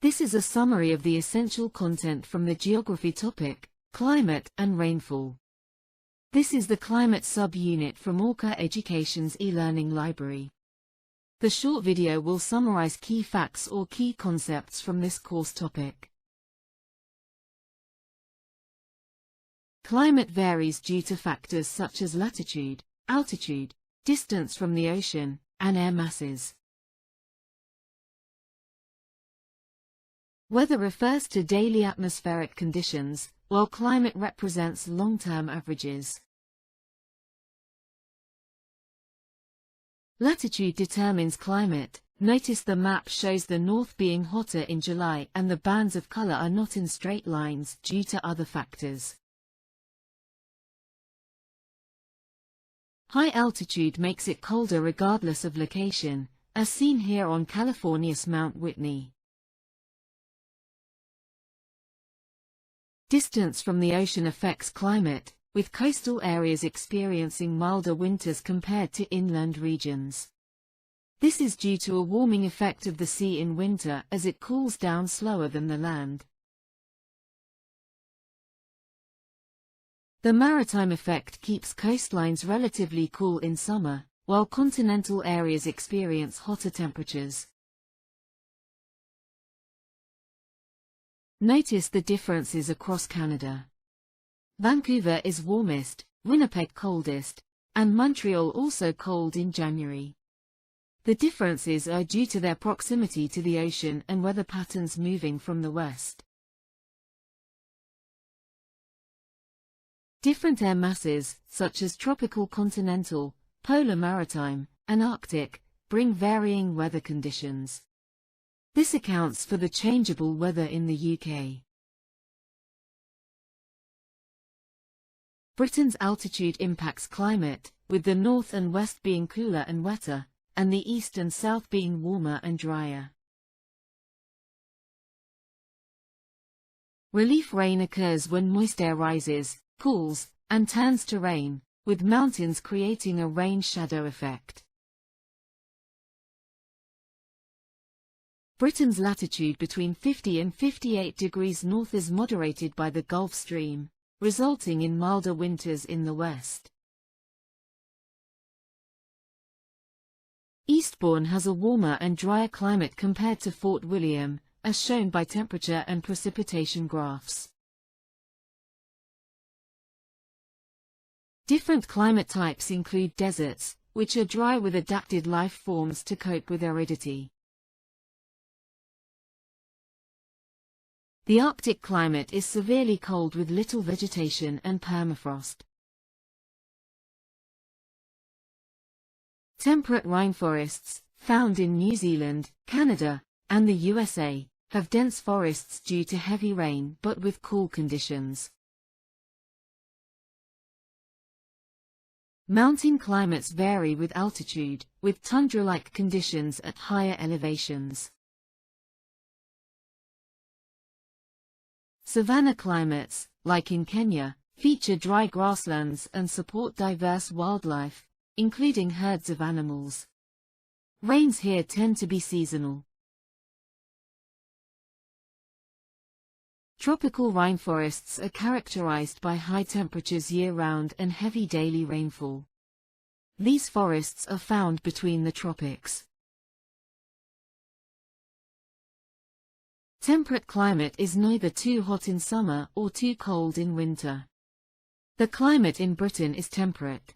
This is a summary of the essential content from the geography topic, Climate and Rainfall. This is the Climate sub-unit from ORCA Education's e-learning library. The short video will summarize key facts or key concepts from this course topic. Climate varies due to factors such as latitude, altitude, distance from the ocean, and air masses. Weather refers to daily atmospheric conditions, while climate represents long-term averages. Latitude determines climate. Notice the map shows the north being hotter in July and the bands of color are not in straight lines due to other factors. High altitude makes it colder regardless of location, as seen here on California's Mount Whitney. Distance from the ocean affects climate, with coastal areas experiencing milder winters compared to inland regions. This is due to a warming effect of the sea in winter as it cools down slower than the land. The maritime effect keeps coastlines relatively cool in summer, while continental areas experience hotter temperatures. Notice the differences across Canada. Vancouver is warmest, Winnipeg coldest, and Montreal also cold in January. The differences are due to their proximity to the ocean and weather patterns moving from the west. Different air masses, such as tropical continental, polar maritime, and Arctic, bring varying weather conditions. This accounts for the changeable weather in the UK. Britain's altitude impacts climate, with the north and west being cooler and wetter, and the east and south being warmer and drier. Relief rain occurs when moist air rises, cools, and turns to rain, with mountains creating a rain shadow effect. Britain's latitude between 50 and 58 degrees north is moderated by the Gulf Stream, resulting in milder winters in the west. Eastbourne has a warmer and drier climate compared to Fort William, as shown by temperature and precipitation graphs. Different climate types include deserts, which are dry with adapted life forms to cope with aridity. The Arctic climate is severely cold with little vegetation and permafrost. Temperate rainforests, found in New Zealand, Canada, and the USA, have dense forests due to heavy rain but with cool conditions. Mountain climates vary with altitude, with tundra-like conditions at higher elevations. Savanna climates, like in Kenya, feature dry grasslands and support diverse wildlife, including herds of animals. Rains here tend to be seasonal. Tropical rainforests are characterized by high temperatures year-round and heavy daily rainfall. These forests are found between the tropics. Temperate climate is neither too hot in summer or too cold in winter. The climate in Britain is temperate.